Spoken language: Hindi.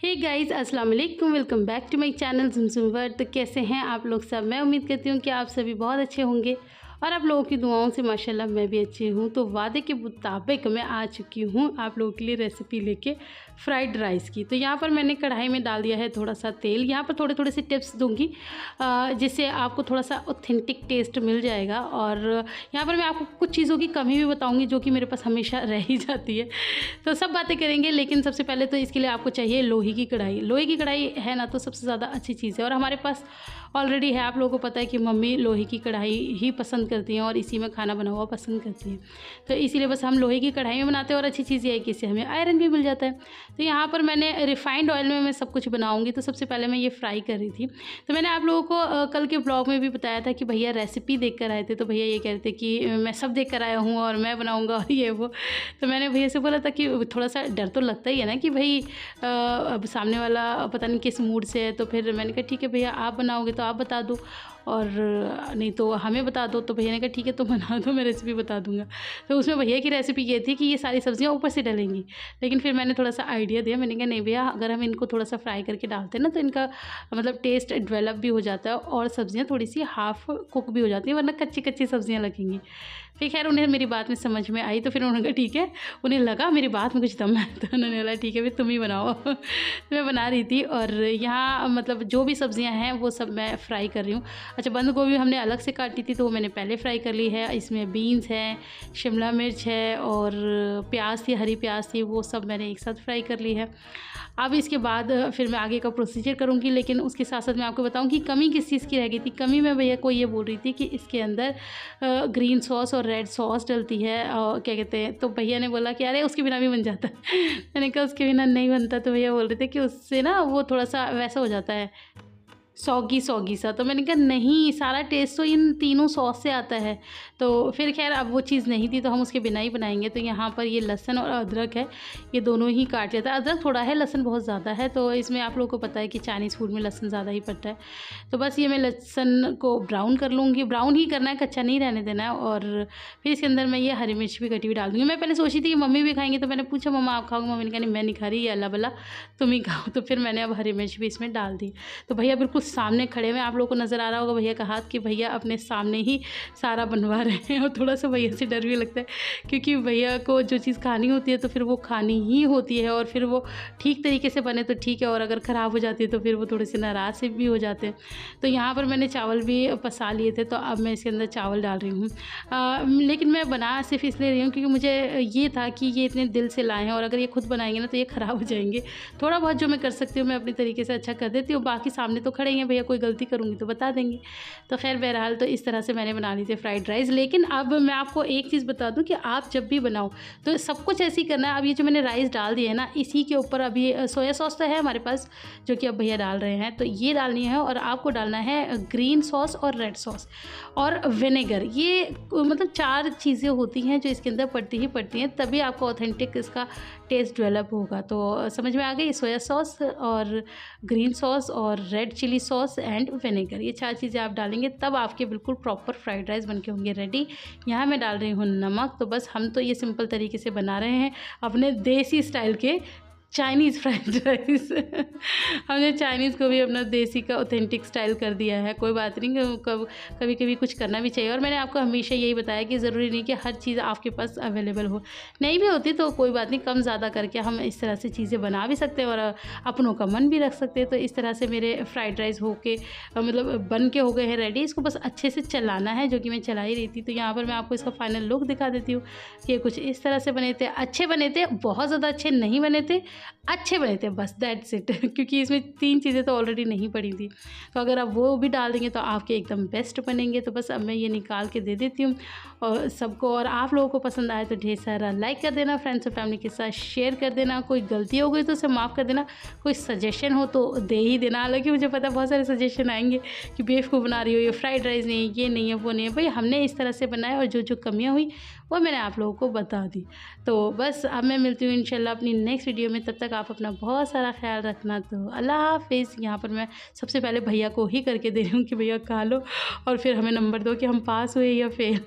हे गाइस, अस्सलाम वालेकुम। Welcome back to my channel Zumzum world. तो कैसे हैं आप लोग सब? मैं उम्मीद करती हूँ कि आप सभी बहुत अच्छे होंगे और आप लोगों की दुआओं से माशाल्लाह मैं भी अच्छी हूँ। तो वादे के मुताबिक मैं आ चुकी हूँ आप लोगों के लिए रेसिपी लेके फ्राइड राइस की। तो यहाँ पर मैंने कढ़ाई में डाल दिया है थोड़ा सा तेल। यहाँ पर थोड़े थोड़े से टिप्स दूँगी जिससे आपको थोड़ा सा ऑथेंटिक टेस्ट मिल जाएगा। और यहाँ पर मैं आपको कुछ चीज़ों की कमी भी बताऊँगी जो कि मेरे पास हमेशा रह ही जाती है। तो सब बातें करेंगे, लेकिन सबसे पहले तो इसके लिए आपको चाहिए लोहे की कढ़ाई। लोहे की कढ़ाई है ना तो सबसे ज़्यादा अच्छी चीज़ है, और हमारे पास ऑलरेडी है। आप लोगों को पता है कि मम्मी लोहे की कढ़ाई ही पसंद करती हैं और इसी में खाना बना हुआ पसंद करती हैं। तो इसीलिए बस हम लोहे की कढ़ाई में बनाते हैं। और अच्छी चीज़ ये है कि इससे हमें आयरन भी मिल जाता है। तो यहाँ पर मैंने रिफाइंड ऑयल में मैं सब कुछ बनाऊँगी। तो सबसे पहले मैं ये फ्राई कर रही थी। तो मैंने आप लोगों को कल के ब्लॉग में भी बताया था कि भैया रेसिपी देख कर आए थे। तो भैया ये कह रहे थे कि मैं सब देख कर आया हूँ और मैं बनाऊँगा और ये वो। तो मैंने भैया से बोला था कि थोड़ा सा डर तो लगता ही है ना कि भाई अब सामने वाला पता नहीं किस मूड से है। तो फिर मैंने कहा ठीक है भैया, आप बनाओगे तो आप बता दो, और नहीं तो हमें बता दो। तो भैया ने कहा ठीक है तुम बना दो, मैं रेसिपी बता दूंगा। तो उसमें भैया की रेसिपी ये थी कि ये सारी सब्जियां ऊपर से डलेंगी। लेकिन फिर मैंने थोड़ा सा आइडिया दिया। मैंने कहा नहीं भैया, अगर हम इनको थोड़ा सा फ्राई करके डालते हैं ना तो इनका मतलब टेस्ट डेवलप भी हो जाता है और सब्जियाँ थोड़ी सी हाफ़ कुक भी हो जाती हैं, वरना कच्ची कच्ची सब्जियाँ लगेंगी। फिर खैर उन्हें मेरी बात में समझ में आई। तो फिर उन्होंने कहा ठीक है, उन्हें लगा मेरी बात में कुछ दम है। तो उन्होंने बोला ठीक है भाई तुम ही बनाओ। तो मैं बना रही थी और यहाँ मतलब जो भी सब्जियां हैं वो सब मैं फ्राई कर रही हूँ। अच्छा, बंद गोभी हमने अलग से काटी थी तो वो मैंने पहले फ्राई कर ली है। इसमें बीन्स है, शिमला मिर्च है और प्याज थी, हरी प्याज थी, वो सब मैंने एक साथ फ्राई कर ली है। अब इसके बाद फिर मैं आगे का प्रोसीजर करूँगी, लेकिन उसके साथ साथ मैं आपको बताऊँ कि कमी किस चीज़ की रह गई थी। कमी मैं भैया को ये बोल रही थी कि इसके अंदर ग्रीन सॉस और रेड सॉस डलती है, और क्या कहते हैं। तो भैया ने बोला कि अरे उसके बिना भी बन जाता है। मैंने कहा उसके बिना नहीं बनता। तो भैया बोल रहे थे कि उससे ना वो थोड़ा सा वैसा हो जाता है, सौगी सौगी सा। तो मैंने कहा नहीं, सारा टेस्ट तो इन तीनों सॉस से आता है। तो फिर खैर अब वो चीज़ नहीं थी तो हम उसके बिना ही बनाएंगे। तो यहाँ पर ये लहसुन और अदरक है, ये दोनों ही काट लिया था। अदरक थोड़ा है, लहसुन बहुत ज़्यादा है। तो इसमें आप लोगों को पता है कि चाइनीज़ फूड में लहसुन ज़्यादा ही पड़ता है। तो बस ये मैं लहसुन को ब्राउन कर लूँगी। ब्राउन ही करना है, कच्चा नहीं रहने देना है। और फिर इसके अंदर मैं ये हरी मिर्च भी कटी हुई डाल दूँगी। मैं पहले सोची थी कि मम्मी भी खाएंगे, तो मैंने पूछा मम्मा आप खाओगे? मम्मी ने कहा नहीं मैं नहीं खा रही, ये अल्लाह भला तुम ही खाओ। तो फिर मैंने अब हरी मिर्च भी इसमें डाल दी। तो भैया बिल्कुल सामने खड़े हुए, आप लोगों को नज़र आ रहा होगा भैया का हाथ कि भैया अपने सामने ही सारा बनवा रहे हैं। और थोड़ा सा भैया से डर भी लगता है क्योंकि भैया को जो चीज़ खानी होती है तो फिर वो खानी ही होती है, और फिर वो ठीक तरीके से बने तो ठीक है, और अगर ख़राब हो जाती है तो फिर वो थोड़े से नाराज़ से भी हो जाते हैं। तो यहाँ पर मैंने चावल भी पसा लिए थे, तो अब मैं इसके अंदर चावल डाल रही हूँ। लेकिन मैं बना सिर्फ इसलिए रही हूँ क्योंकि मुझे ये था कि ये इतने दिल से लाए हैं और अगर ये खुद बनाएंगे ना तो ये ख़राब हो जाएंगे। थोड़ा बहुत जो मैं कर सकती हूँ मैं अपनी तरीके से अच्छा कर देती हूँ, बाकी सामने तो खड़े ही हैं भैया, कोई गलती करूँगी तो बता देंगे। तो खैर बहरहाल तो इस तरह से मैंने बना ली थी फ्राइड राइस। लेकिन अब मैं आपको एक चीज़ बता दूं कि आप जब भी बनाओ तो सब कुछ ऐसे ही करना है। अब ये जो मैंने राइस डाल दिया है ना, इसी के ऊपर अभी सोया सॉस तो है हमारे पास जो कि अब भैया डाल रहे हैं, तो ये डालनी है। और आपको डालना है ग्रीन सॉस और रेड सॉस और विनेगर। ये मतलब 4 चीज़ें होती हैं जो इसके अंदर पड़ती ही पड़ती हैं, तभी आपको ऑथेंटिक इसका टेस्ट डेवलप होगा। तो समझ में आ गई? सोया सॉस और ग्रीन सॉस और red chilli sauce and vinegar, ये 4 चीज़ें आप डालेंगे तब आपके बिल्कुल प्रॉपर फ्राइड राइस बनके होंगे रेडी। यहाँ मैं डाल रही हूँ नमक। तो बस हम तो ये सिंपल तरीके से बना रहे हैं अपने देसी स्टाइल के चाइनीज़ फ्राइड राइस। हमने चाइनीज़ को भी अपना देसी का ऑथेंटिक स्टाइल कर दिया है। कोई बात नहीं, कभी कभी कुछ करना भी चाहिए। और मैंने आपको हमेशा यही बताया कि ज़रूरी नहीं कि हर चीज़ आपके पास अवेलेबल हो, नहीं भी होती तो कोई बात नहीं, कम ज़्यादा करके हम इस तरह से चीज़ें बना भी सकते हैं और अपनों का मन भी रख सकते हैं। तो इस तरह से मेरे फ्राइड राइस हो के मतलब बन के हो गए हैं रेडी। इसको बस अच्छे से चलाना है, जो कि मैं चला ही रही थी। तो यहाँ पर मैं आपको इसका फाइनल लुक दिखा देती हूँ कि कुछ इस तरह से बने थे। अच्छे बने थे, बहुत ज़्यादा अच्छे नहीं बने थे, अच्छे बने थे, बस दैट्स इट। क्योंकि इसमें 3 चीज़ें तो ऑलरेडी नहीं पड़ी थी, तो अगर आप वो भी डाल देंगे तो आपके एकदम बेस्ट बनेंगे। तो बस अब मैं ये निकाल के दे देती हूँ और सबको। और आप लोगों को पसंद आए तो ढेर सारा लाइक कर देना, फ्रेंड्स और फैमिली के साथ शेयर कर देना। कोई गलती हो गई तो उसे माफ़ कर देना, कोई सजेशन हो तो दे ही देना। हालांकि मुझे पता बहुत सारे सजेशन आएंगे कि बेवकूफ़ बना रही हो, ये फ्राइड राइस नहीं है, ये नहीं है, वो नहीं है। भाई हमने इस तरह से बनाया और जो जो कमियाँ हुई वो मैंने आप लोगों को बता दी। तो बस अब मैं मिलती हूँ इंशाल्लाह अपनी नेक्स्ट वीडियो में। तब तक आप अपना बहुत सारा ख्याल रखना। तो अल्लाह हाफिज़। यहाँ पर मैं सबसे पहले भैया को ही करके दे रही हूँ कि भैया खा लो और फिर हमें नंबर दो कि हम पास हुए या फेल।